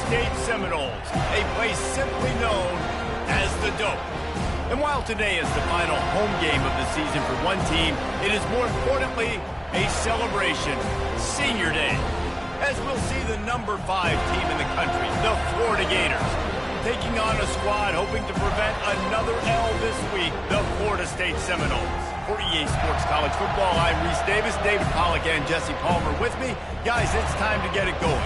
State Seminoles, a place simply known as the Dope. And while today is the final home game of the season for one team, it is more importantly a celebration, Senior Day, as we'll see the number 5 team in the country, the Florida Gators, taking on a squad hoping to prevent another L this week, the Florida State Seminoles. For EA Sports College Football, I'm Reese Davis, David Pollack, and Jesse Palmer with me. Guys, it's time to get it going.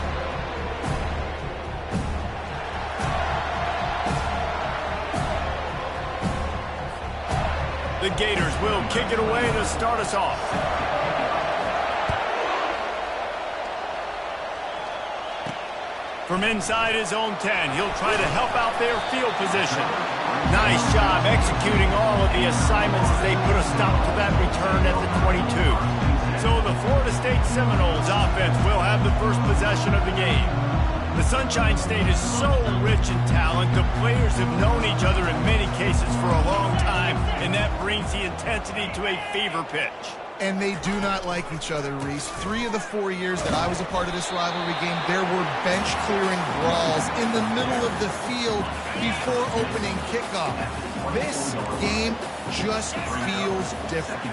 The Gators will kick it away to start us off. From inside his own 10, he'll try to help out their field position. Nice job executing all of the assignments as they put a stop to that return at the 22. So the Florida State Seminoles offense will have the first possession of the game. The Sunshine State is so rich in talent. The players have known each other in many cases for a long time, and that brings the intensity to a fever pitch. And they do not like each other, Reese. 3 of the 4 years that I was a part of this rivalry game, there were bench-clearing brawls in the middle of the field before opening kickoff. This game just feels different.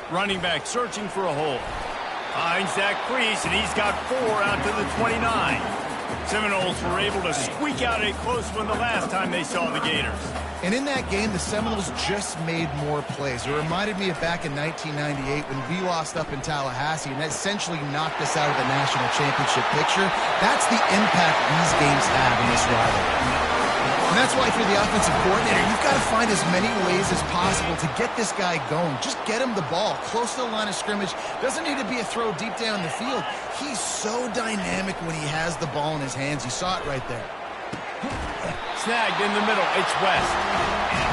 Running back searching for a hole. Finds that crease, and he's got 4 out to the 29. Seminoles were able to squeak out a close one the last time they saw the Gators. And in that game, the Seminoles just made more plays. It reminded me of back in 1998 when we lost up in Tallahassee, and that essentially knocked us out of the national championship picture. That's the impact these games have in this rivalry. And that's why if you're the offensive coordinator, you've got to find as many ways as possible to get this guy going. Just get him the ball close to the line of scrimmage. Doesn't need to be a throw deep down the field. He's so dynamic when he has the ball in his hands. You saw it right there. Snagged in the middle. It's West.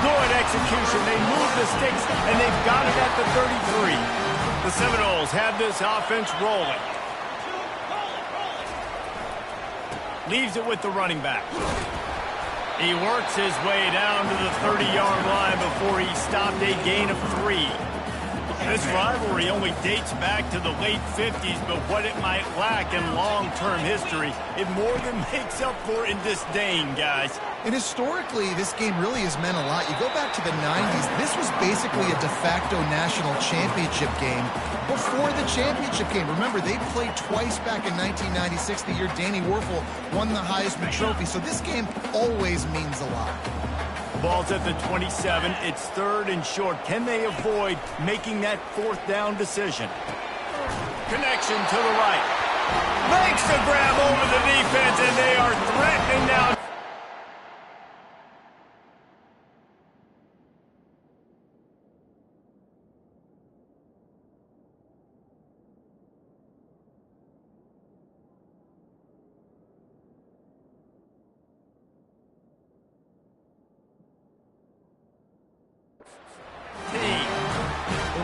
Good execution. They move the sticks, and they've got it at the 33. The Seminoles have this offense rolling. Leaves it with the running back. He works his way down to the 30-yard line before he stopped a gain of 3. This rivalry only dates back to the late 50s, but what it might lack in long-term history, it more than makes up for in disdain, guys. And historically, this game really has meant a lot. You go back to the 90s, this was basically a de facto national championship game before the championship game. Remember, they played twice back in 1996, the year Danny Werfel won the Heisman Trophy. So this game always means a lot. Ball's at the 27. It's 3rd and short. Can they avoid making that 4th down decision? Connection to the right. Makes the grab over the defense, and they are threatening now.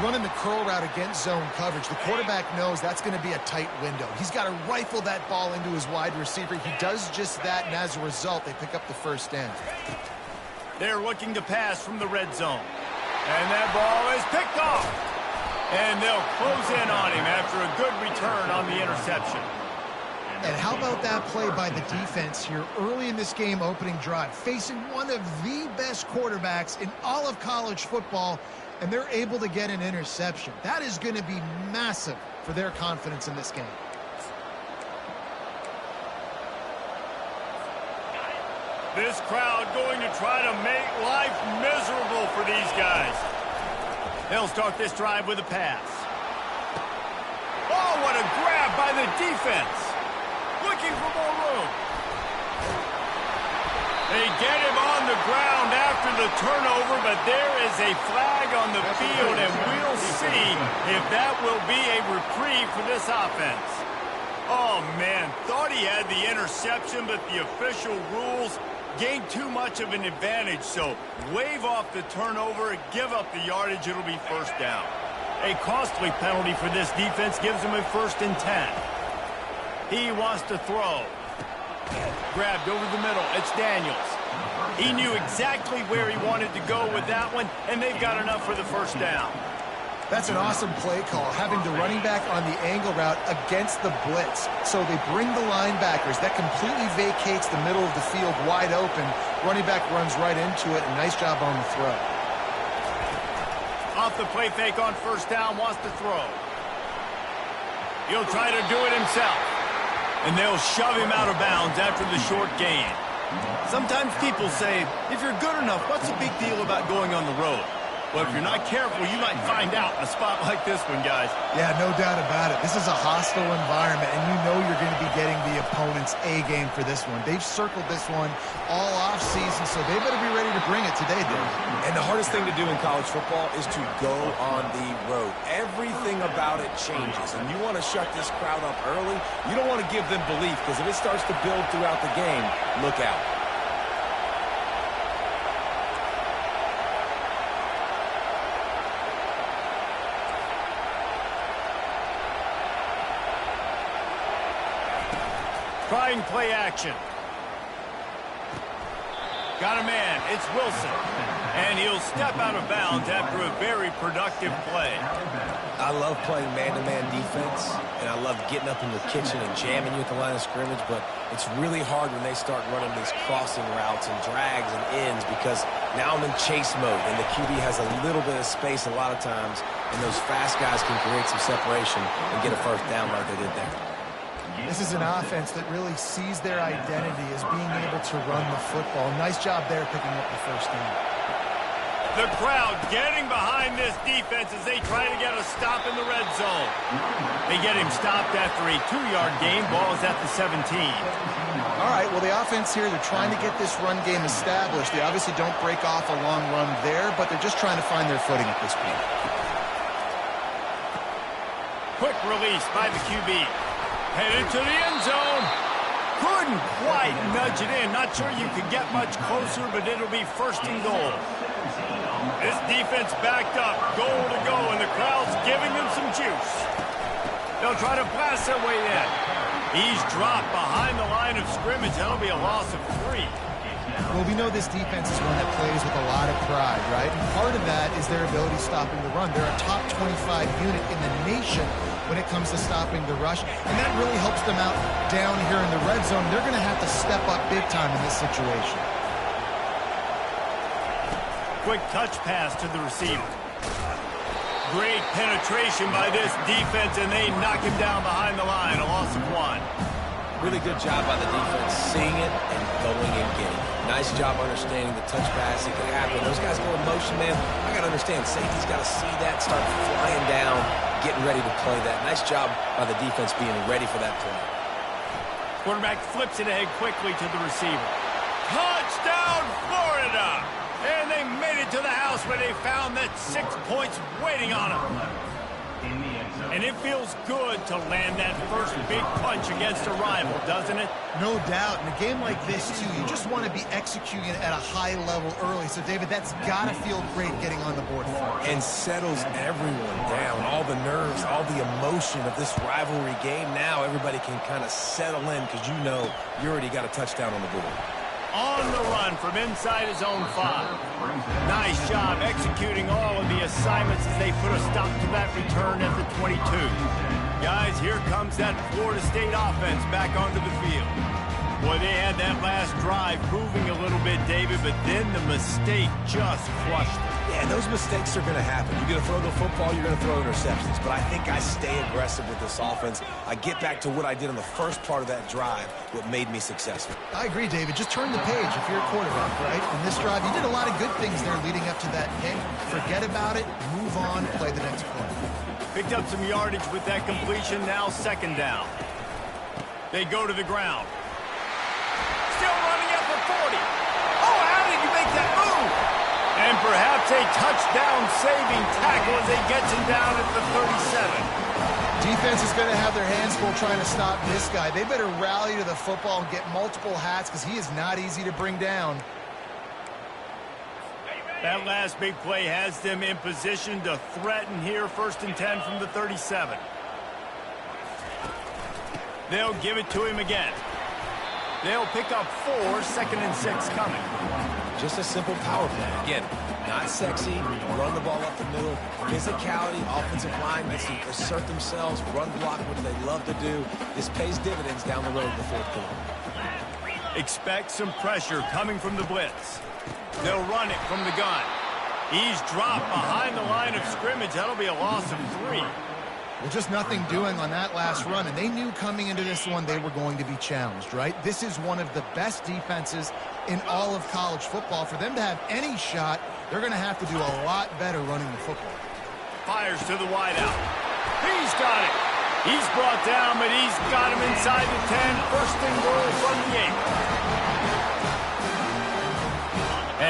Running the curl route against zone coverage. The quarterback knows that's going to be a tight window. He's got to rifle that ball into his wide receiver. He does just that, and as a result, they pick up the first down. They're looking to pass from the red zone. And that ball is picked off. And they'll close in on him after a good return on the interception. And how about that play by the defense here early in this game opening drive, facing one of the best quarterbacks in all of college football, and they're able to get an interception. That is going to be massive for their confidence in this game. This crowd going to try to make life miserable for these guys. They'll start this drive with a pass. Oh, what a grab by the defense. Looking for more room. They get him on the ground after the turnover, but there is a flag on the field, and we'll see if that will be a reprieve for this offense. Oh, man, thought he had the interception, but the official rules gained too much of an advantage, so wave off the turnover, give up the yardage, it'll be first down. A costly penalty for this defense gives him a 1st and 10. He wants to throw. Grabbed over the middle. It's Daniels. He knew exactly where he wanted to go with that one, and they've got enough for the first down. That's an awesome play call, having the running back on the angle route against the blitz. So they bring the linebackers. That completely vacates the middle of the field wide open. Running back runs right into it, and nice job on the throw. Off the play fake on first down, wants to throw. He'll try to do it himself. And they'll shove him out of bounds after the short gain. Sometimes people say, if you're good enough, what's the big deal about going on the road? Well, if you're not careful, you might find out in a spot like this one, guys. Yeah, no doubt about it. This is a hostile environment, and you know you're going to be getting the opponent's A-game for this one. They've circled this one all offseason, so they better be ready to bring it today, Dave. And the hardest thing to do in college football is to go on the road. Everything about it changes, and you want to shut this crowd up early. You don't want to give them belief, because if it starts to build throughout the game, look out. Trying play action. Got a man. It's Wilson. And he'll step out of bounds after a very productive play. I love playing man-to-man defense, and I love getting up in your kitchen and jamming you at the line of scrimmage, but it's really hard when they start running these crossing routes and drags and ends, because now I'm in chase mode, and the QB has a little bit of space a lot of times, and those fast guys can create some separation and get a first down like they did there. This is an offense that really sees their identity as being able to run the football. Nice job there picking up the first down. The crowd getting behind this defense as they try to get a stop in the red zone. They get him stopped after a 2-yard gain. Ball is at the 17. All right, well, the offense here, they're trying to get this run game established. They obviously don't break off a long run there, but they're just trying to find their footing at this point. Quick release by the QB. Headed to the end zone. Couldn't quite nudge it in. Not sure you could get much closer, but it'll be first and goal. This defense backed up, goal to go, and the crowd's giving them some juice. They'll try to blast their way in. He's dropped behind the line of scrimmage. That'll be a loss of 3. Well, we know this defense is one that plays with a lot of pride, right? And part of that is their ability stopping the run. They're a top 25 unit in the nation when it comes to stopping the rush, and that really helps them out down here in the red zone. They're going to have to step up big time in this situation. Quick touch pass to the receiver. Great penetration by this defense, and they knock him down behind the line. A loss of 1. Really good job by the defense, seeing it and going and getting it. Nice job understanding the touch pass. It could happen. Those guys go in motion, man. I got to understand, safety's got to see that, start flying down, getting ready to play that. Nice job by the defense being ready for that play. Quarterback flips it ahead quickly to the receiver. Touchdown, Florida! And they made it to the house where they found that 6 points waiting on them. And it feels good to land that first big punch against a rival, doesn't it? No doubt. In a game like this, too, you just want to be executing at a high level early. So, David, that's got to feel great getting on the board first. And settles everyone down. All the nerves, all the emotion of this rivalry game. Now everybody can kind of settle in because you know you already got a touchdown on the board. On the run from inside his own 5. Nice job executing all of the assignments as they put a stop to that return at the 22. Guys, here comes that Florida State offense back onto the field. Boy, they had that last drive moving a little bit, David, but then the mistake just crushed them. Yeah, those mistakes are going to happen. You're going to throw the football, you're going to throw interceptions. But I think I stay aggressive with this offense. I get back to what I did on the first part of that drive, what made me successful. I agree, David. Just turn the page if you're a quarterback, right? In this drive, you did a lot of good things there leading up to that hit. Forget about it, move on, play the next play. Picked up some yardage with that completion, now second down. They go to the ground. Still running at the 40. Oh, how did you make that move? And perhaps a touchdown-saving tackle as he gets him down at the 37. Defense is going to have their hands full trying to stop this guy. They better rally to the football and get multiple hats because he is not easy to bring down. That last big play has them in position to threaten here, 1st and 10 from the 37. They'll give it to him again. They'll pick up 4, 2nd and 6 coming. Just a simple power play. Again, not sexy, run the ball up the middle. Physicality, offensive line gets to assert themselves, run block, what they love to do. This pays dividends down the road in the fourth quarter. Expect some pressure coming from the blitz. They'll run it from the gun. He's dropped behind the line of scrimmage. That'll be a loss of 3. Well, just nothing doing on that last run, and they knew coming into this one they were going to be challenged, right? This is one of the best defenses in all of college football. For them to have any shot, they're going to have to do a lot better running the football. Fires to the wideout. He's got it. He's brought down, but he's got him inside the 10. First and goal from the 8.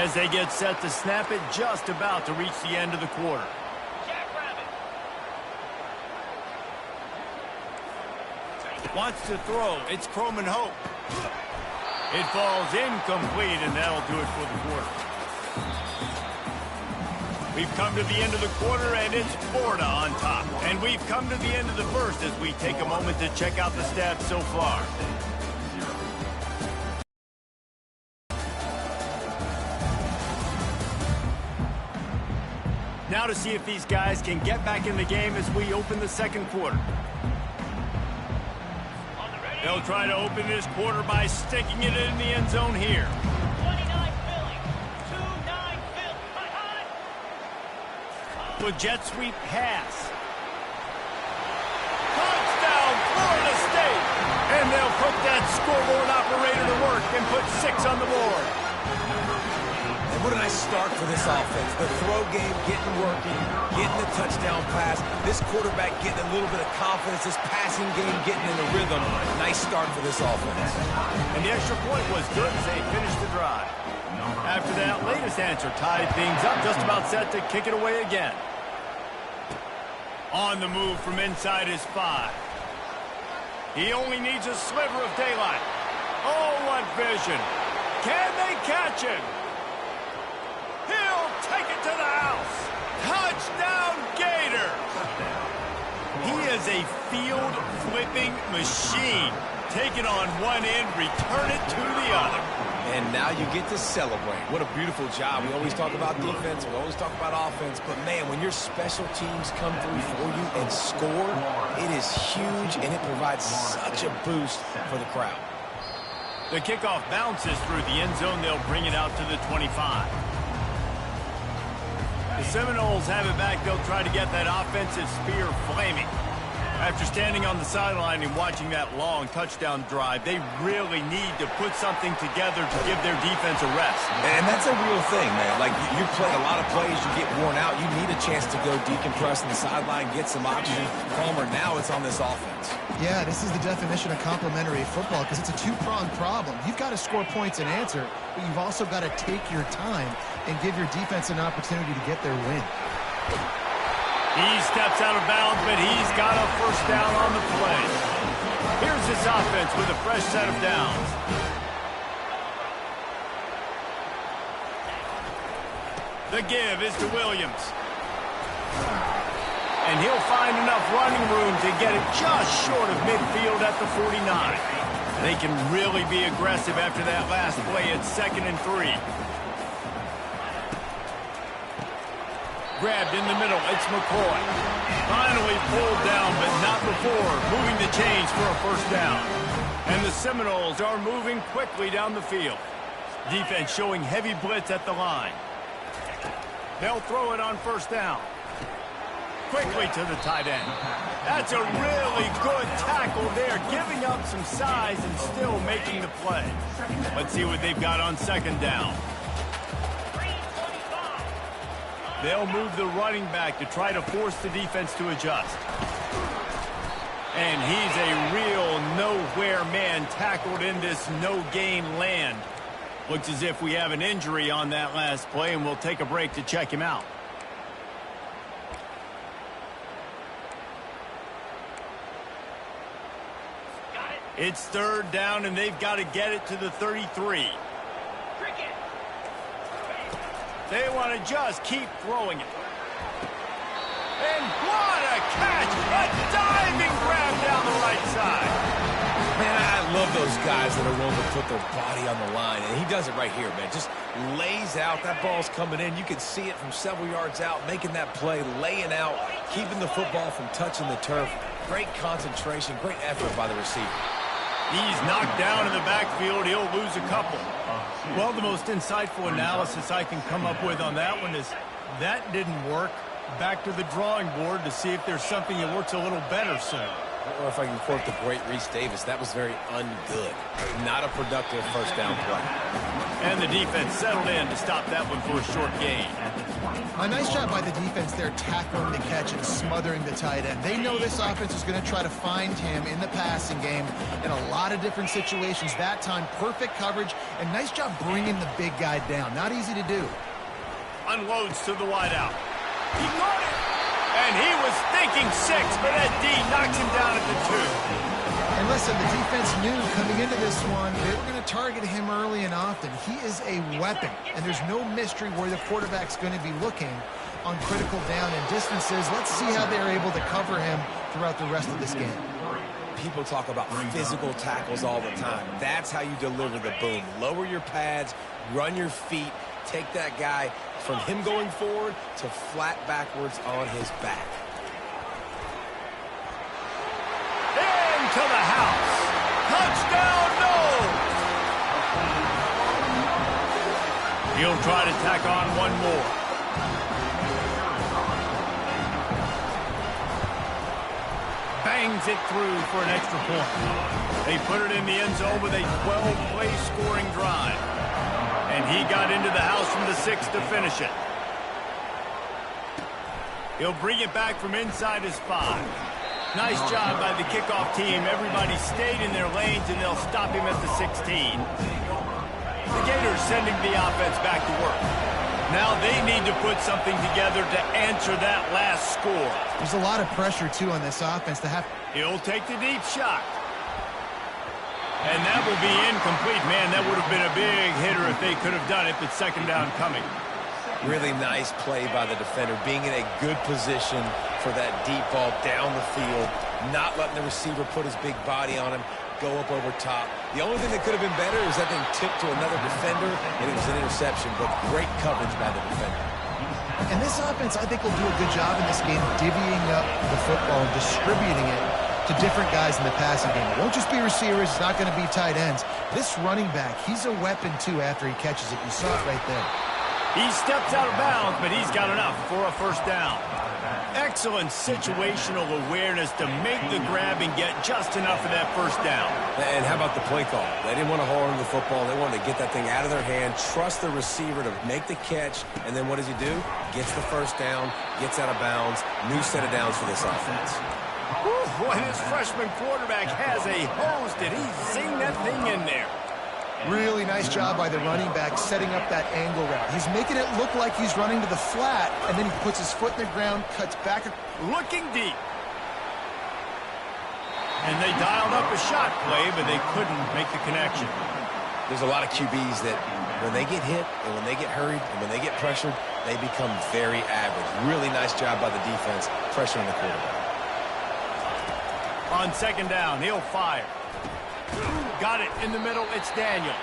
As they get set to snap it, just about to reach the end of the quarter. Wants to throw. It's Croman Hope. It falls incomplete, and that'll do it for the quarter. We've come to the end of the quarter, and it's Florida on top. And we've come to the end of the first as we take a moment to check out the stats so far. Now to see if these guys can get back in the game as we open the second quarter. They'll try to open this quarter by sticking it in the end zone here. 29 Philly, 2-9 Philly. The jet sweep pass. Touchdown, Florida State! And they'll put that scoreboard operator to work and put 6 on the board. And what a nice start for this offense. The throw game getting working, getting the touchdown pass. This quarterback getting a little bit of confidence. This passing game getting in the rhythm. Nice start for this offense. And the extra point was good as they finished the drive. After that latest answer tied things up, just about set to kick it away again. On the move from inside his 5. He only needs a sliver of daylight. Oh, what vision. Can they catch him? He'll take it to the house. Touchdown, Gator. He is a field-flipping machine. Take it on one end, return it to the other. And now you get to celebrate. What a beautiful job. We always talk about defense. We always talk about offense. But, man, when your special teams come through for you and score, it is huge, and it provides such a boost for the crowd. The kickoff bounces through the end zone. They'll bring it out to the 25. The Seminoles have it back. They'll try to get that offensive spear flaming. After standing on the sideline and watching that long touchdown drive, they really need to put something together to give their defense a rest. And that's a real thing, man. Like, you play a lot of plays, you get worn out. You need a chance to go decompress on the sideline, get some oxygen. Palmer, now it's on this offense. Yeah, this is the definition of complementary football because it's a two-pronged problem. You've got to score points and answer, but you've also got to take your time and give your defense an opportunity to get their win. He steps out of bounds, but he's got a first down on the play. Here's this offense with a fresh set of downs. The give is to Williams. And he'll find enough running room to get it just short of midfield at the 49. They can really be aggressive after that last play at 2nd and 3. Grabbed in the middle, it's McCoy. Finally pulled down, but not before moving the chains for a first down. And the Seminoles are moving quickly down the field. Defense showing heavy blitz at the line. They'll throw it on first down. Quickly to the tight end. That's a really good tackle there, giving up some size and still making the play. Let's see what they've got on 2nd down. They'll move the running back to try to force the defense to adjust. And he's a real nowhere man tackled in this no-gain land. Looks as if we have an injury on that last play, and we'll take a break to check him out. It's 3rd down, and they've got to get it to the 33. They want to just keep throwing it. And what a catch! A diving grab down the right side. Man, I love those guys that are willing to put their body on the line, and he does it right here, man. Just lays out. That ball's coming in. You can see it from several yards out, making that play, laying out, keeping the football from touching the turf. Great concentration, great effort by the receiver. He's knocked down in the backfield. He'll lose a couple. Well, the most insightful analysis I can come up with on that one is that didn't work. Back to the drawing board to see if there's something that works a little better soon. Or if I can quote the great Reese Davis, that was very ungood. Not a productive first down play. And the defense settled in to stop that one for a short gain. A nice job by the defense there, tackling the catch and smothering the tight end. They know this offense is going to try to find him in the passing game in a lot of different situations. That time, perfect coverage, and nice job bringing the big guy down. Not easy to do. Unloads to the wideout. He got it! And he was thinking 6, but that D knocks him down at the 2. And listen, the defense knew coming into this one, they were going to target him early and often. He is a weapon, and there's no mystery where the quarterback's going to be looking on critical down and distances. Let's see how they're able to cover him throughout the rest of this game. People talk about physical tackles all the time. That's how you deliver the boom. Lower your pads, run your feet, take that guy from him going forward to flat backwards on his back. Into the house. Touchdown, no! He'll try to tack on one more. Bangs it through for an extra point. They put it in the end zone with a 12-play scoring drive. And he got into the house from the 6 to finish it. He'll bring it back from inside his 5. Nice job by the kickoff team. Everybody stayed in their lanes, and they'll stop him at the 16. The Gators sending the offense back to work. Now they need to put something together to answer that last score. There's a lot of pressure, too, on this offense to have. He'll take the deep shot. And that will be incomplete. Man, that would have been a big hitter if they could have done it, but second down coming. Really nice play by the defender, being in a good position for that deep ball down the field, not letting the receiver put his big body on him, go up over top. The only thing that could have been better is that thing tipped to another defender, and it was an interception, but great coverage by the defender. And this offense, I think, will do a good job in this game divvying up the football and distributing it to different guys in the passing game. It won't just be receivers. It's not going to be tight ends. This running back, he's a weapon, too, after he catches it. You saw it right there. He steps out of bounds, but he's got enough for a first down. Excellent situational awareness to make the grab and get just enough of that first down. And how about the play call? They didn't want to hold on to the football. They wanted to get that thing out of their hand, trust the receiver to make the catch, and then what does he do? Gets the first down, gets out of bounds, new set of downs for this offense. Whew, boy, this freshman quarterback has a hose. Did he zing that thing in there? Really nice job by the running back setting up that angle route. He's making it look like he's running to the flat, and then he puts his foot in the ground, cuts back. Looking deep. And they dialed up a shot play, but they couldn't make the connection. There's a lot of QBs that when they get hit and when they get hurried and when they get pressured, they become very average. Really nice job by the defense pressuring the quarterback. On second down, he'll fire. Got it in the middle. It's Daniels.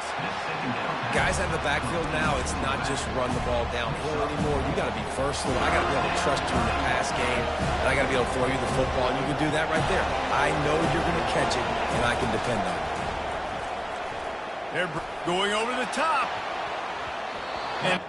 Guys out of the backfield now, it's not just run the ball downhill anymore. You got to be versatile. I got to be able to trust you in the pass game, and I got to be able to throw you the football, and you can do that right there. I know you're going to catch it, and I can depend on it. They're going over the top. And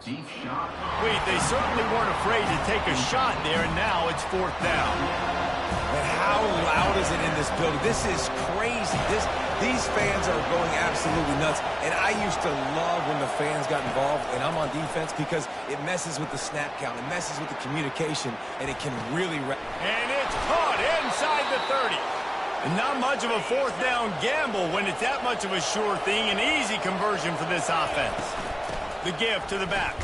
Wait, they certainly weren't afraid to take a shot there, and now it's fourth down. And how loud is it in this building? This is crazy. These fans are going absolutely nuts. And I used to love when the fans got involved, and I'm on defense, because it messes with the snap count. It messes with the communication, and it can really... And it's caught inside the 30. And not much of a fourth down gamble when it's that much of a sure thing. An easy conversion for this offense. The give to the back.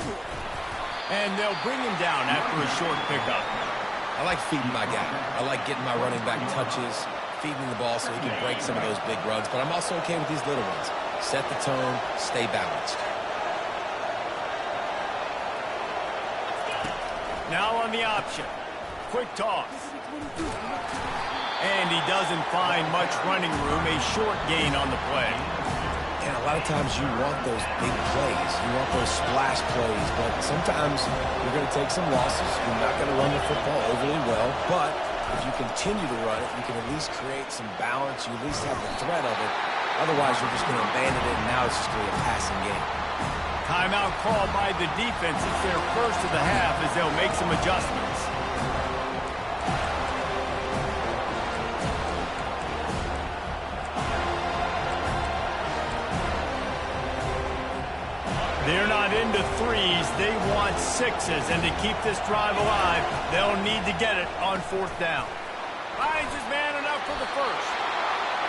And they'll bring him down after a short pickup. I like feeding my guy. I like getting my running back touches, feeding the ball so he can break some of those big runs. But I'm also okay with these little ones. Set the tone, stay balanced. Now on the option. Quick toss. And he doesn't find much running room. A short gain on the play. And a lot of times you want those big plays. You want those splash plays. But sometimes you're going to take some losses. You're not going to run the football overly well. But if you continue to run it, you can at least create some balance. You at least have the threat of it. Otherwise, you're just going to abandon it, and now it's just going to be a passing game. Timeout called by the defense. It's their first of the half as they'll make some adjustments. They're not into threes. They want sixes. And to keep this drive alive, they'll need to get it on fourth down. Finds his man enough for the first.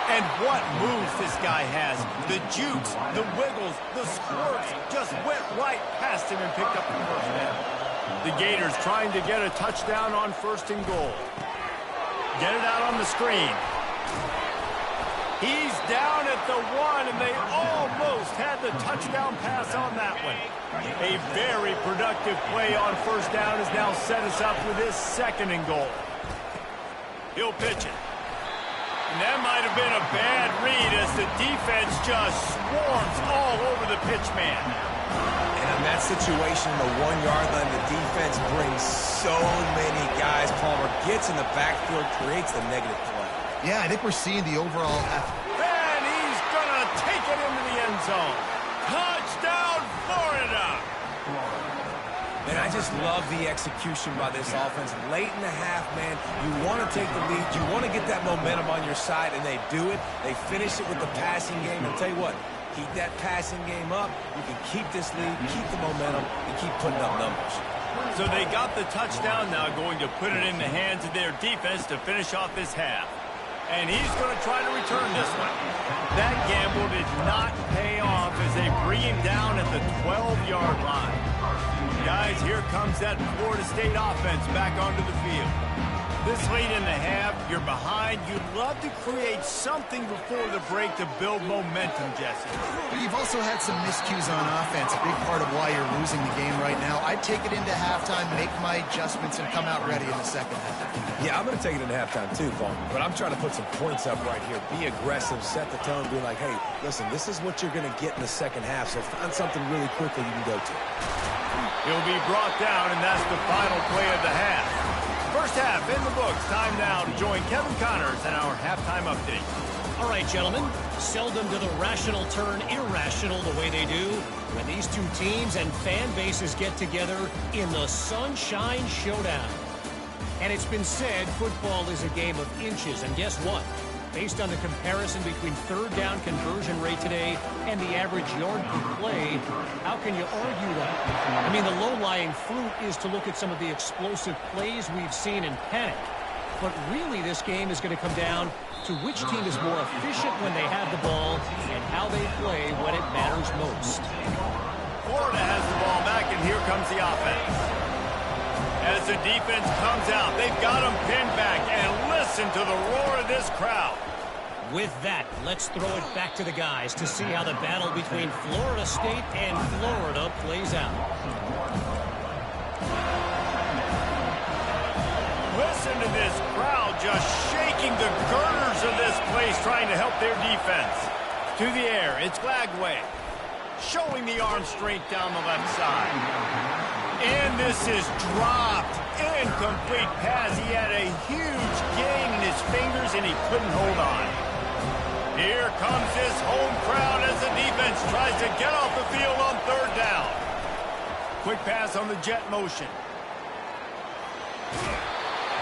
And what moves this guy has. The jukes, the wiggles, the squirts just went right past him and picked up the first down. The Gators trying to get a touchdown on first and goal. Get it out on the screen. He's down at the 1, and they almost had the touchdown pass on that one. A very productive play on first down has now set us up with his second and goal. He'll pitch it. And that might have been a bad read as the defense just swarms all over the pitch man. And in that situation, the 1-yard line, the defense brings so many guys. Palmer gets in the backfield, creates the negative play. Yeah, I think we're seeing the overall effort. And he's going to take it into the end zone. Touchdown, Florida! And I just love the execution by this offense. Late in the half, man, you want to take the lead. You want to get that momentum on your side, and they do it. They finish it with the passing game. And tell you what, keep that passing game up. You can keep this lead, keep the momentum, and keep putting up numbers. So they got the touchdown now, going to put it in the hands of their defense to finish off this half. And he's going to try to return this one. That gamble did not pay off as they bring him down at the 12-yard line. Guys, here comes that Florida State offense back onto the field. This late in the half, you're behind. You'd love to create something before the break to build momentum, Jesse. But you've also had some miscues on offense, a big part of why you're losing the game right now. I'd take it into halftime, make my adjustments, and come out ready in the second half. Yeah, I'm going to take it into halftime too, Palmer. But I'm trying to put some points up right here. Be aggressive, set the tone, be like, hey, listen, this is what you're going to get in the second half, so find something really quickly you can go to. He'll be brought down, and that's the final play of the half. First half in the books. Time now to join Kevin Connors in our halftime update. All right, gentlemen. Seldom do the rational turn irrational the way they do when these two teams and fan bases get together in the Sunshine Showdown. And it's been said football is a game of inches. And guess what? Based on the comparison between third down conversion rate today and the average yard per play, how can you argue that? I mean, the low-lying fruit is to look at some of the explosive plays we've seen in panic. But really, this game is going to come down to which team is more efficient when they have the ball and how they play when it matters most. Florida has the ball back, and here comes the offense. As the defense comes out, they've got them pinned back, and listen to the roar of this crowd. With that, let's throw it back to the guys to see how the battle between Florida State and Florida plays out. Listen to this crowd just shaking the girders of this place, trying to help their defense. To the air, it's Glagway, showing the arm strength down the left side. And this is dropped. Incomplete pass. He had a huge gain in his fingers, and he couldn't hold on. Here comes this home crowd as the defense tries to get off the field on third down. Quick pass on the jet motion.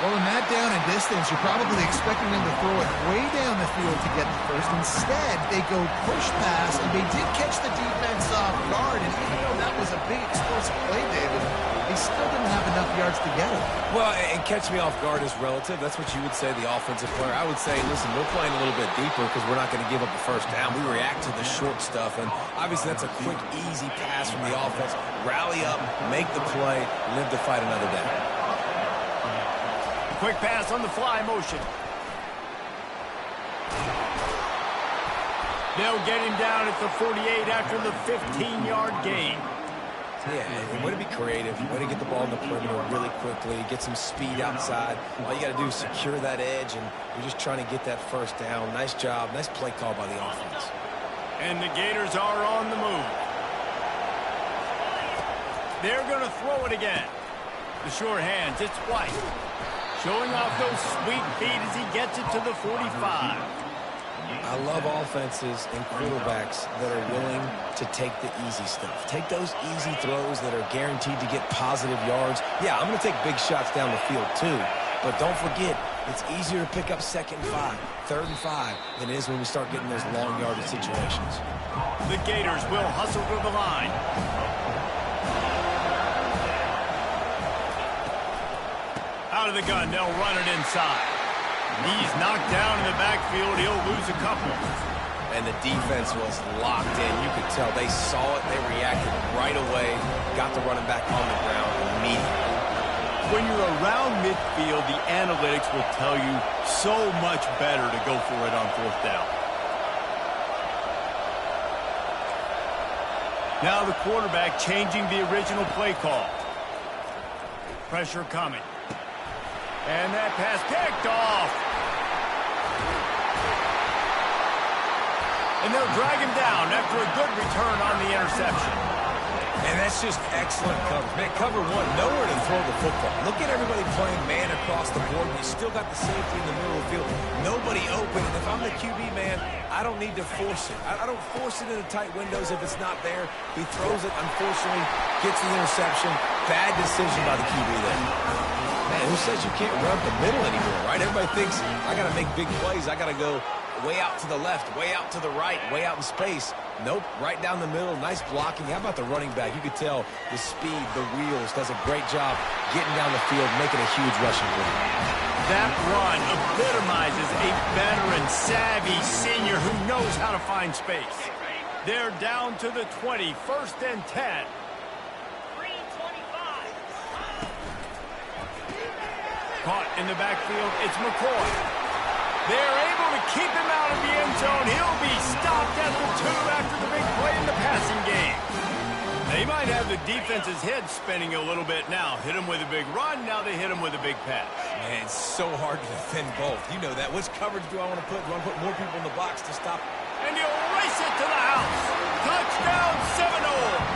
Well, in that down and distance, you're probably expecting them to throw it way down the field to get the first. Instead, they go push pass, and they did catch the defense off guard. And even though that was a big explosive play, David, they still didn't have enough yards to get it. Well, and catch me off guard is relative. That's what you would say, the offensive player. I would say, listen, we're playing a little bit deeper because we're not going to give up the first down. We react to the short stuff, and obviously that's a quick, easy pass from the offense. Rally up, make the play, live to fight another day. Quick pass on the fly motion. They'll get him down at the 48 after the 15-yard gain. Yeah, and way to be creative, way to get the ball in the perimeter really quickly, get some speed outside. All you got to do is secure that edge, and you're just trying to get that first down. Nice job, nice play call by the offense. And the Gators are on the move. They're going to throw it again. The sure hands, it's White. Showing off those sweet feet as he gets it to the 45. I love offenses and quarterbacks that are willing to take the easy stuff. Take those easy throws that are guaranteed to get positive yards. Yeah, I'm going to take big shots down the field too. But don't forget, it's easier to pick up 2nd and 5, 3rd and 5 than it is when we start getting those long yardage situations. The Gators will hustle to the line. Out of the gun, they'll run it inside. He's knocked down in the backfield. He'll lose a couple. And the defense was locked in. You could tell they saw it. They reacted right away. Got the running back on the ground immediately. When you're around midfield, the analytics will tell you so much better to go for it on 4th down. Now the quarterback changing the original play call. Pressure coming. And that pass picked off. And they'll drag him down after a good return on the interception. And that's just excellent coverage. Man, cover one, nowhere to throw the football. Look at everybody playing man across the board, and you still got the safety in the middle of the field. Nobody open, and if I'm the QB, man, I don't need to force it. I don't force it into tight windows if it's not there. He throws it, unfortunately, gets the interception. Bad decision by the QB there. Man, who says you can't run the middle anymore, right? Everybody thinks, I got to make big plays. I got to go way out to the left, way out to the right, way out in space. Nope, right down the middle. Nice blocking. How about the running back? You could tell the speed, the wheels, does a great job getting down the field, making a huge rushing play. That run epitomizes a veteran, savvy senior who knows how to find space. They're down to the 20, 1st and 10. Caught in the backfield, it's McCoy. They're able to keep him out of the end zone. He'll be stopped at the 2 after the big play in the passing game. They might have the defense's head spinning a little bit now. Hit him with a big run, now they hit him with a big pass. Man, it's so hard to defend both. You know that. Which coverage do I want to put? Do I want to put more people in the box to stop? And he'll race it to the house. Touchdown, Seminoles.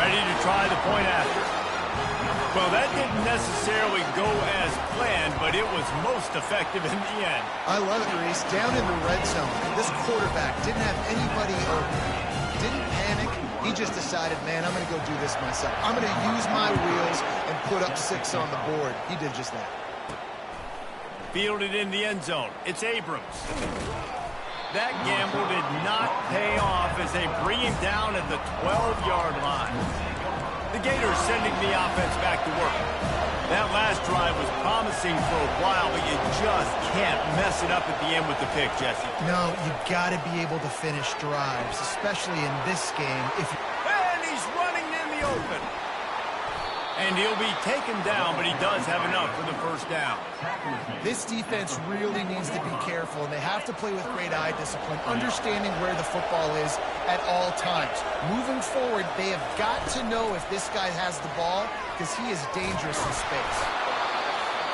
Ready to try the point after. Well, that didn't necessarily go as planned, but it was most effective in the end. I love it, Reese. Down in the red zone, this quarterback didn't have anybody open. Didn't panic. He just decided, man, I'm going to go do this myself. I'm going to use my wheels and put up 6 on the board. He did just that. Fielded in the end zone. It's Abrams. That gamble did not pay off as they bring him down at the 12-yard line. The Gators sending the offense back to work. That last drive was promising for a while, but you just can't mess it up at the end with the pick, Jesse. No, you got to be able to finish drives, especially in this game. And he's running in the open. And he'll be taken down, but he does have enough for the first down. This defense really needs to be careful, and they have to play with great eye discipline, understanding where the football is at all times. Moving forward, they have got to know if this guy has the ball, because he is dangerous in space.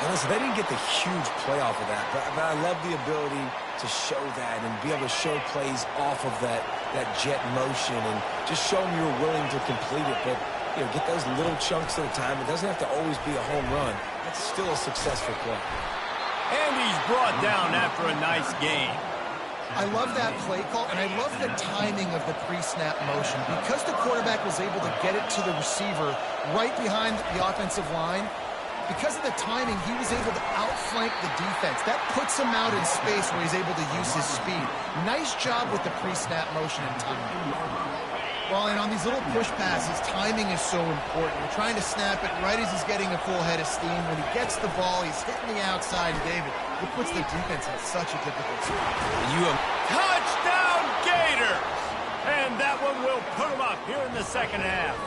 And listen, they didn't get the huge play off of that, but I love the ability to show that and be able to show plays off of that jet motion and just show them you're willing to complete it. But you know, get those little chunks at a time. It doesn't have to always be a home run. That's still a successful play. And he's brought down after a nice gain. I love that play call, and I love the timing of the pre-snap motion. Because the quarterback was able to get it to the receiver right behind the offensive line, because of the timing, he was able to outflank the defense. That puts him out in space where he's able to use his speed. Nice job with the pre-snap motion and timing. Well, and on these little push passes, timing is so important. You're trying to snap it right as he's getting a full head of steam. When he gets the ball, he's hitting the outside. And David, it puts the defense in such a difficult spot. Touchdown, Gators! And that one will put them up here in the second half.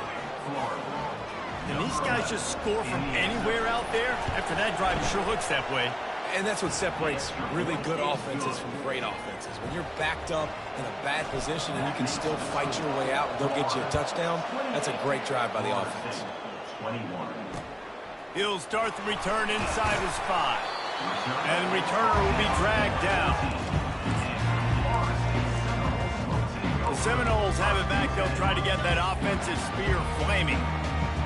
And these guys just score from anywhere out there? After that drive, it sure looks that way. And that's what separates really good offenses from great offenses. When you're backed up in a bad position and you can still fight your way out and go get you a touchdown, that's a great drive by the offense. He'll start the return inside his 5. And the returner will be dragged down. The Seminoles have it back. They'll try to get that offensive spear flaming.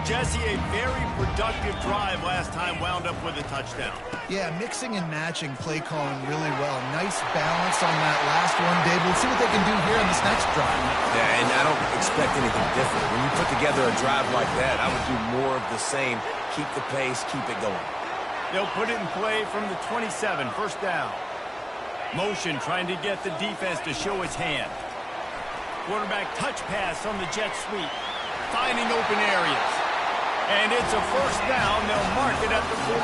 Jesse, a very productive drive last time, wound up with a touchdown. Yeah, mixing and matching play calling really well. Nice balance on that last one, Dave. We'll see what they can do here on this next drive. Yeah, and I don't expect anything different. When you put together a drive like that, I would do more of the same. Keep the pace, keep it going. They'll put it in play from the 27, first down. Motion trying to get the defense to show his hand. Quarterback touch pass on the jet sweep. Finding open areas. And it's a first down. They'll mark it at the 44.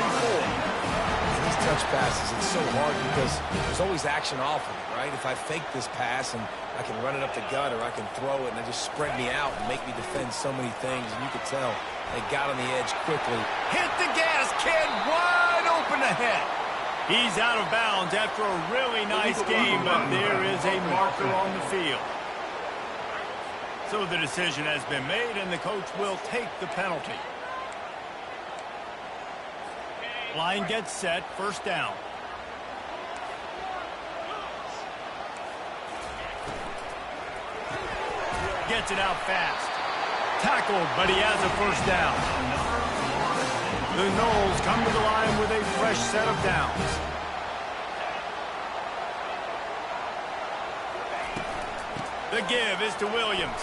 These touch passes, it's so hard because there's always action off of it, right? If I fake this pass and I can run it up the gut or I can throw it and they just spread me out and make me defend so many things, and you could tell they got on the edge quickly. Hit the gas, kid. Wide open ahead. He's out of bounds after a really nice game, but there is a marker on the field. So the decision has been made, and the coach will take the penalty. Line gets set, first down. Gets it out fast. Tackled, but he has a first down. The Noles come to the line with a fresh set of downs. The give is to Williams.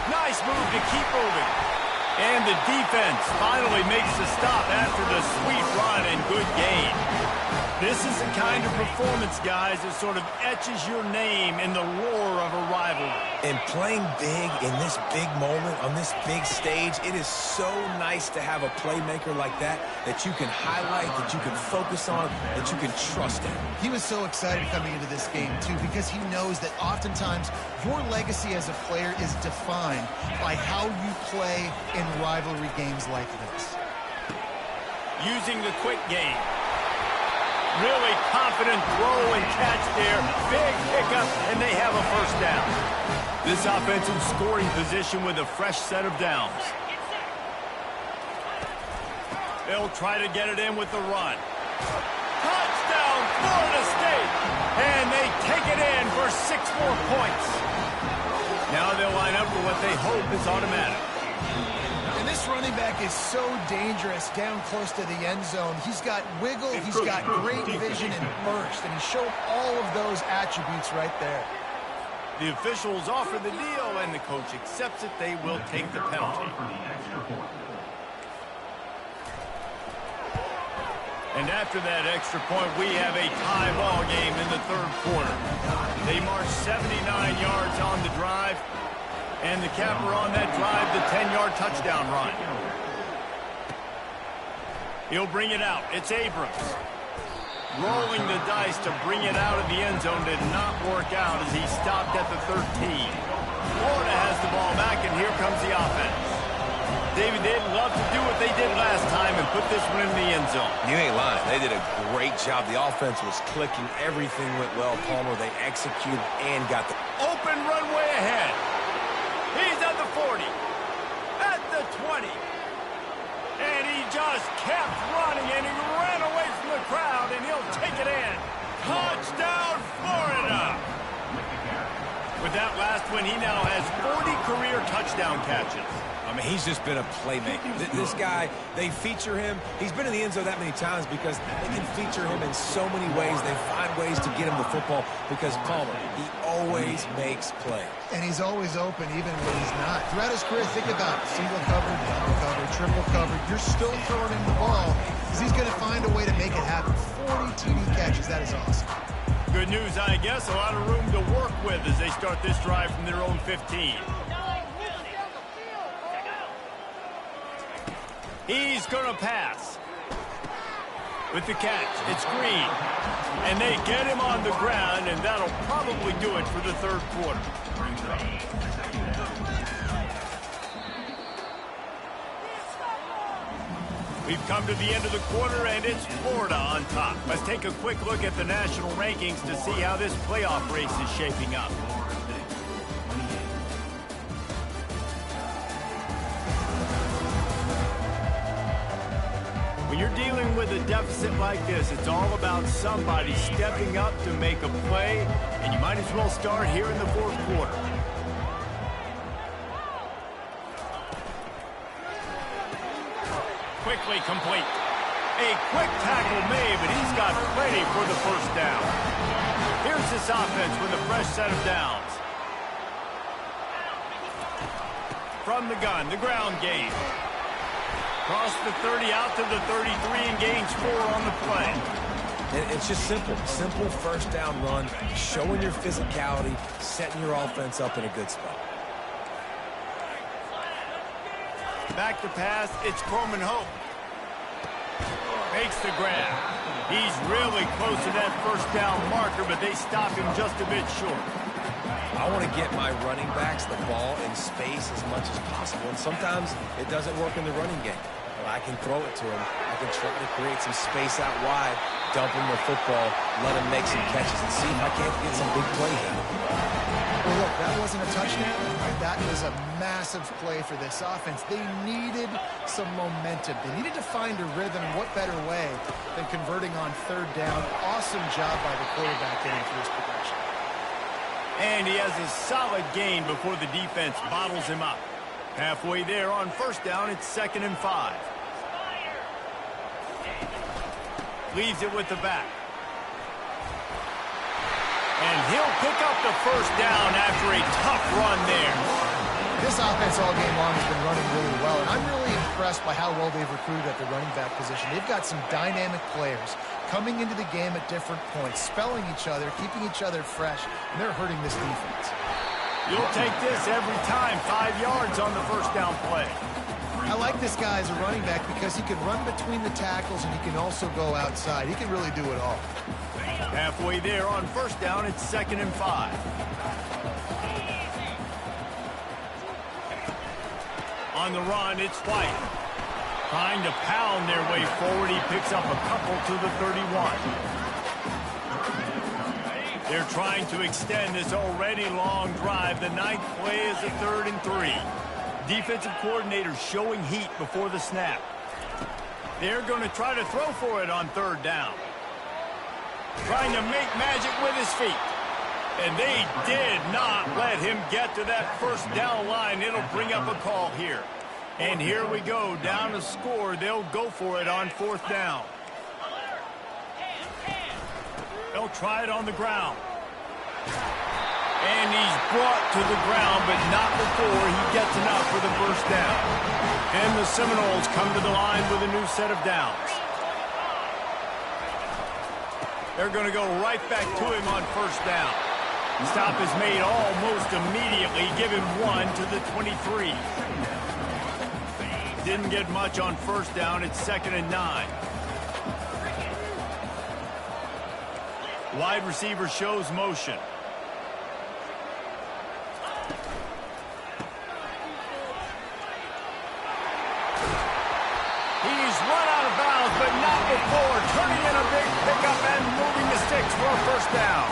Nice move to keep moving. And the defense finally makes the stop after the sweet run and good gain. This is the kind of performance, guys, that sort of etches your name in the roar of a rivalry. And playing big in this big moment, on this big stage, it is so nice to have a playmaker like that that you can highlight, that you can focus on, that you can trust in. He was so excited coming into this game, too, because he knows that oftentimes your legacy as a player is defined by how you play in rivalry games like this. Using the quick game. Really confident throw and catch there. Big pickup, and they have a first down. This offensive scoring position with a fresh set of downs. They'll try to get it in with the run. Touchdown, Florida State! And they take it in for 6 more points. Now they'll line up for what they hope is automatic. And this running back is so dangerous down close to the end zone. He's got wiggle, he's got great vision and burst, and he showed all of those attributes right there. The officials offer the deal, and the coach accepts it. They will take the penalty. And after that extra point, we have a tie ball game in the third quarter. They march 79 yards on the drive. And the capper on that drive, the 10-yard touchdown run. He'll bring it out. It's Abrams. Rolling the dice to bring it out of the end zone did not work out as he stopped at the 13. Florida has the ball back, and here comes the offense. David, they'd love to do what they did last time and put this one in the end zone. You ain't lying. They did a great job. The offense was clicking. Everything went well, Palmer. They executed and got the open runway ahead. He's at the 40, at the 20, and he just kept running, and he ran away from the crowd, and he'll take it in. Touchdown, Florida! With that last one, he now has 40 career touchdown catches. I mean, he's just been a playmaker. This guy, they feature him. He's been in the end zone that many times because they can feature him in so many ways. They find ways to get him the football because Palmer, he always makes plays. And he's always open even when he's not. Throughout his career, think about it. Single covered, double covered, triple covered. You're still throwing him the ball. because he's going to find a way to make it happen. 40 TD catches. That is awesome. Good news, I guess. A lot of room to work with as they start this drive from their own 15. He's going to pass. With the catch, it's Green. And they get him on the ground, and that'll probably do it for the third quarter. We've come to the end of the quarter, and it's Florida on top. Let's take a quick look at the national rankings to see how this playoff race is shaping up. When you're dealing with a deficit like this, it's all about somebody stepping up to make a play, and you might as well start here in the fourth quarter. Quickly complete. A quick tackle made, but he's got plenty for the first down. Here's this offense with a fresh set of downs. From the gun, the ground game. Cross the 30 out to the 33 and gains 4 on the play. And it's just simple. Simple first down run, showing your physicality, setting your offense up in a good spot. Back to pass, it's Coleman Hope. Makes the grab. He's really close to that first down marker, but they stop him just a bit short. I want to get my running backs the ball in space as much as possible, and sometimes it doesn't work in the running game. But I can throw it to him. I can try to create some space out wide, dump him the football, let him make some catches, and see if I can't get some big plays out of him. Well, look, that wasn't a touchdown. Right? That was a massive play for this offense. They needed some momentum. They needed to find a rhythm, and what better way than converting on third down. Awesome job by the quarterback getting through his progression. And he has a solid gain before the defense bottles him up. Halfway there on first down, it's 2nd and 5. Leaves it with the back. And he'll pick up the first down after a tough run there. This offense all game long has been running really well, and I'm really impressed by how well they've recruited at the running back position. They've got some dynamic players coming into the game at different points, spelling each other, keeping each other fresh, and they're hurting this defense. You'll take this every time, 5 yards on the first down play. I like this guy as a running back because he can run between the tackles and he can also go outside. He can really do it all. Halfway there on first down, it's 2nd and 5. On the run, it's White. Trying to pound their way forward. He picks up a couple to the 31. They're trying to extend this already long drive. The 9th play is a 3rd and 3. Defensive coordinator showing heat before the snap. They're going to try to throw for it on 3rd down. Trying to make magic with his feet. And they did not let him get to that first down line. It'll bring up a call here. And here we go, down a score. They'll go for it on 4th down. They'll try it on the ground. And he's brought to the ground, but not before he gets enough for the first down. And the Seminoles come to the line with a new set of downs. They're going to go right back to him on first down. Stop is made almost immediately. Give him 1 to the 23. Didn't get much on first down. It's 2nd and 9. Wide receiver shows motion. He's run out of bounds, but not before. Turning in a big pickup and moving the sticks for a first down.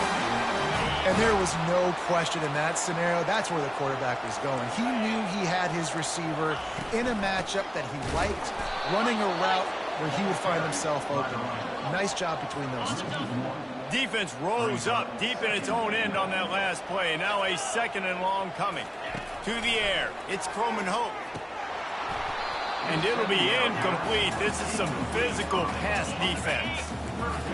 And there was no question in that scenario. That's where the quarterback was going. He knew he had his receiver in a matchup that he liked, running a route where he would find himself open. Nice job between those two. Defense rose up deep in its own end on that last play. Now a 2nd and long coming. To the air. It's Coleman Hope. And it'll be incomplete. This is some physical pass defense.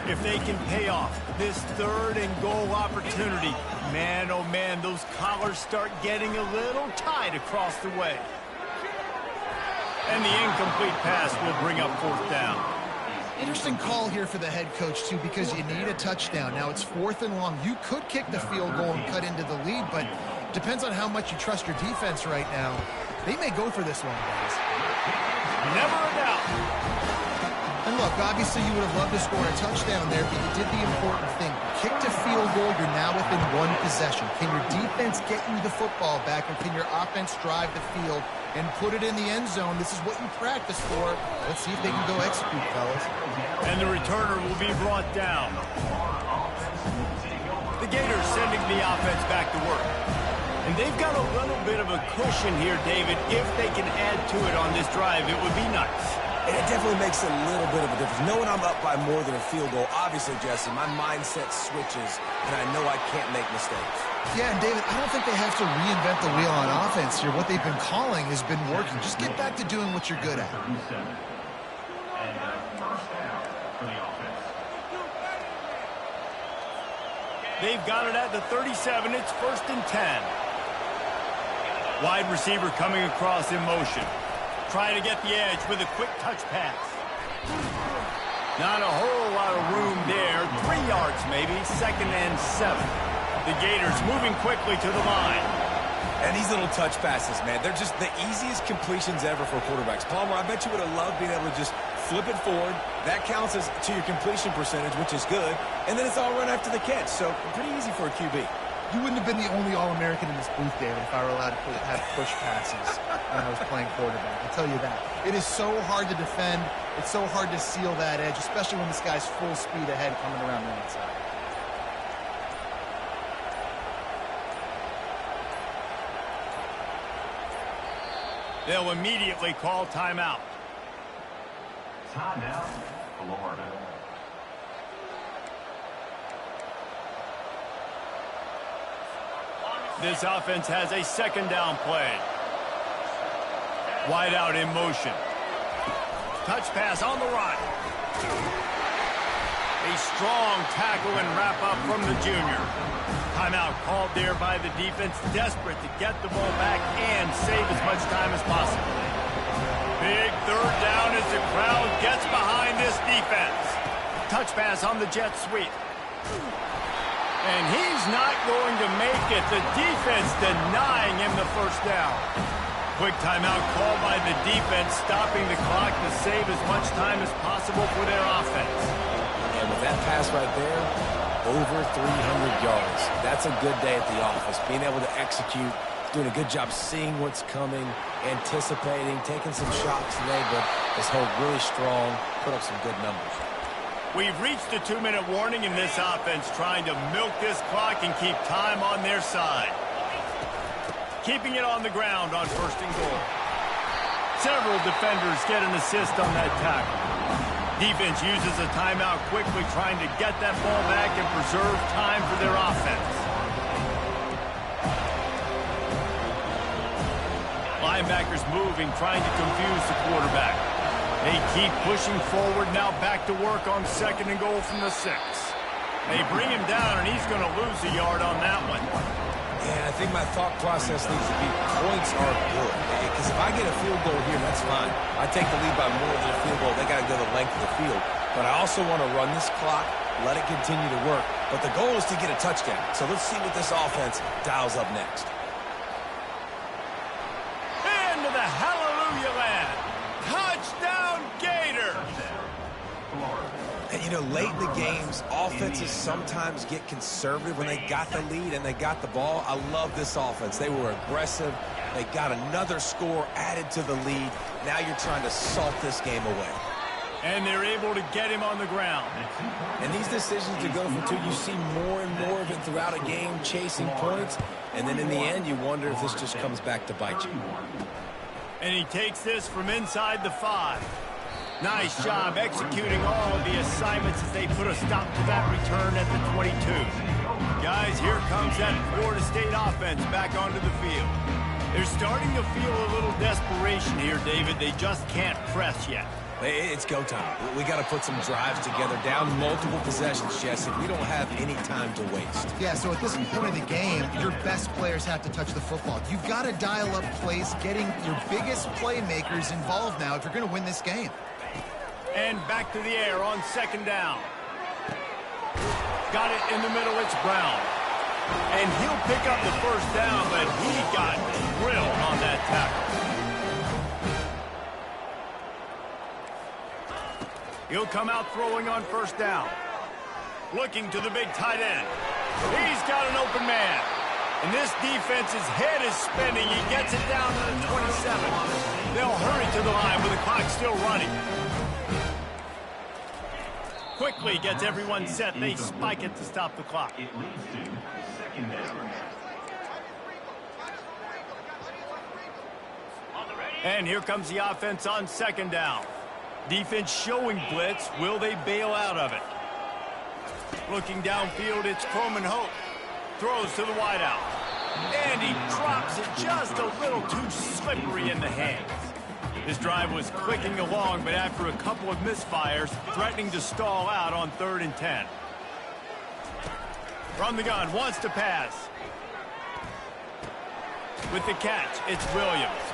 If they can pay off this 3rd and goal opportunity, man, oh man, those collars start getting a little tight across the way. And the incomplete pass will bring up 4th down. Interesting call here for the head coach, too, because you need a touchdown. Now, it's 4th and long. You could kick the field goal and cut into the lead, but depends on how much you trust your defense right now. They may go for this one, guys. Never a doubt. And look, obviously you would have loved to score a touchdown there, but you did the important thing. Kicked a field goal, you're now within 1 possession. Can your defense get you the football back, and can your offense drive the field and put it in the end zone? This is what you practice for. Let's see if they can go execute, fellas. And the returner will be brought down. The Gators sending the offense back to work. And they've got a little bit of a cushion here, David. If they can add to it on this drive, it would be nice. And it definitely makes a little bit of a difference. Knowing I'm up by more than a field goal, obviously, Jesse, my mindset switches, and I know I can't make mistakes. Yeah, and David, I don't think they have to reinvent the wheel on offense here. What they've been calling has been working. Just get back to doing what you're good at. They've got it at the 37. It's 1st and 10. Wide receiver coming across in motion. Trying to get the edge with a quick touch pass. Not a whole lot of room there. 3 yards maybe. 2nd and 7. The Gators moving quickly to the line. And these little touch passes, man, they're just the easiest completions ever for quarterbacks. Palmer, I bet you would have loved being able to just flip it forward. That counts as to your completion percentage, which is good. And then it's all run after the catch. So pretty easy for a QB. You wouldn't have been the only All-American in this booth, David, if I were allowed to have push passes when I was playing quarterback. I'll tell you that. It is so hard to defend. It's so hard to seal that edge, especially when this guy's full speed ahead coming around the outside. They'll immediately call timeout. Timeout, Florida. This offense has a 2nd down play. Wide out in motion. Touch pass on the right. A strong tackle and wrap up from the junior. Timeout called there by the defense, desperate to get the ball back and save as much time as possible. Big 3rd down as the crowd gets behind this defense. Touch pass on the jet sweep. And he's not going to make it. The defense denying him the 1st down. Quick timeout called by the defense, stopping the clock to save as much time as possible for their offense. And with that pass right there, over 300 yards. That's a good day at the office. Being able to execute, doing a good job seeing what's coming, anticipating, taking some shots today, but this hold really strong, put up some good numbers. We've reached a 2-minute warning in this offense, trying to milk this clock and keep time on their side. Keeping it on the ground on 1st and goal. Several defenders get an assist on that tackle. Defense uses a timeout quickly, trying to get that ball back and preserve time for their offense. Linebackers moving, trying to confuse the quarterback. They keep pushing forward, now back to work on 2nd and goal from the 6. They bring him down, and he's going to lose a yard on that one. Yeah, I think my thought process needs to be points are good. Because if I get a field goal here, that's fine. I take the lead by more than a field goal. They got to go the length of the field. But I also want to run this clock, let it continue to work. But the goal is to get a touchdown. So let's see what this offense dials up next. Into the hallelujah land. Touchdown, Gators! And, you know, late in the games, offenses sometimes get conservative when they got the lead and they got the ball. I love this offense. They were aggressive. They got another score added to the lead. Now you're trying to salt this game away. And they're able to get him on the ground. And these decisions to go for 2, you see more and more of it throughout a game, chasing points. And then in the end, you wonder if this just comes back to bite you. And he takes this from inside the 5. Nice job executing all of the assignments as they put a stop to that return at the 22. Guys, here comes that Florida State offense back onto the field. They're starting to feel a little desperation here, David. They just can't press yet. It's go time. We got to put some drives together, down multiple possessions, Jesse. We don't have any time to waste. Yeah, so at this point of the game, your best players have to touch the football. You've got to dial up plays, getting your biggest playmakers involved now if you're going to win this game. And back to the air on second down. Got it in the middle. It's Brown. And he'll pick up the first down, but he got drilled on that tackle. He'll come out throwing on first down. Looking to the big tight end. He's got an open man. And this defense's head is spinning. He gets it down to the 27. They'll hurry to the line with the clock still running. Quickly gets everyone set. They spike it to stop the clock. It leads to second down. And here comes the offense on second down. Defense showing blitz. Will they bail out of it? Looking downfield, it's Coleman Hope. Throws to the wideout. And he drops it just a little too slippery in the hands. His drive was clicking along, but after a couple of misfires, threatening to stall out on 3rd and 10. From the gun, wants to pass. With the catch, it's Williams.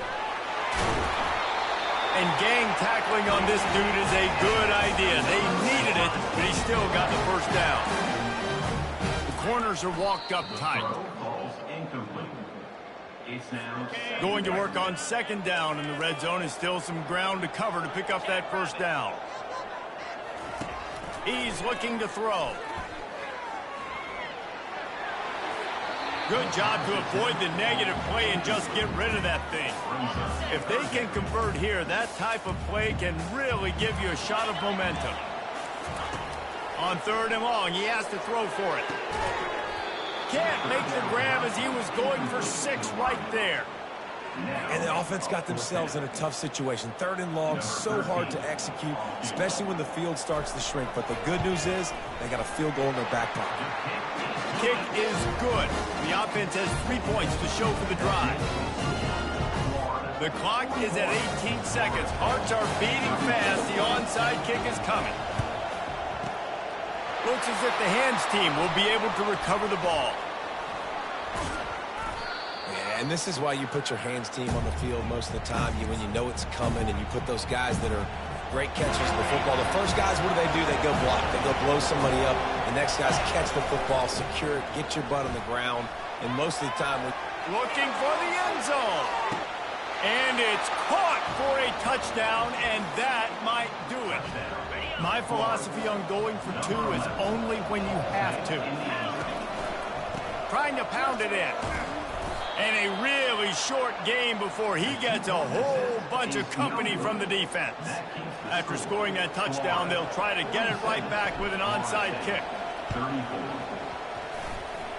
And gang tackling on this dude is a good idea. They needed it, but he still got the first down. The corners are walked up tight. Going to work on second down in the red zone, and still some ground to cover to pick up that first down. He's looking to throw. Good job to avoid the negative play and just get rid of that thing. If they can convert here, that type of play can really give you a shot of momentum. On 3rd and long, he has to throw for it. Can't make the grab as he was going for 6 right there. And the offense got themselves in a tough situation. 3rd and long, so hard to execute, especially when the field starts to shrink. But the good news is they got a field goal in their back pocket. Kick is good. The offense has 3 points to show for the drive. The clock is at 18 seconds. Hearts are beating fast. The onside kick is coming. Looks as if the hands team will be able to recover the ball. Yeah, and this is why you put your hands team on the field most of the time. When you know it's coming, and you put those guys that are great catchers in the football. The first guys, what do? They go block. They go blow somebody up. The next guys catch the football, secure it, get your butt on the ground. And most of the time, looking for the end zone. And it's caught for a touchdown, and that might do it. My philosophy on going for 2 is only when you have to. Trying to pound it in. And a really short game before he gets a whole bunch of company from the defense. After scoring that touchdown, they'll try to get it right back with an onside kick.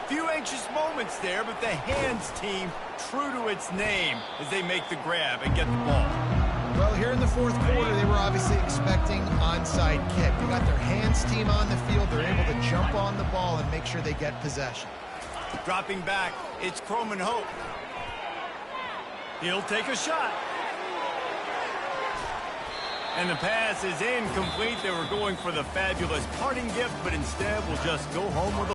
Few anxious moments there, but the hands team true to its name as they make the grab and get the ball. Well, here in the 4th quarter, they were obviously expecting onside kick. They got their hands team on the field. They're able to jump on the ball and make sure they get possession. Dropping back, it's Coleman Hope. He'll take a shot. And the pass is incomplete. They were going for the fabulous parting gift, but instead will just go home with a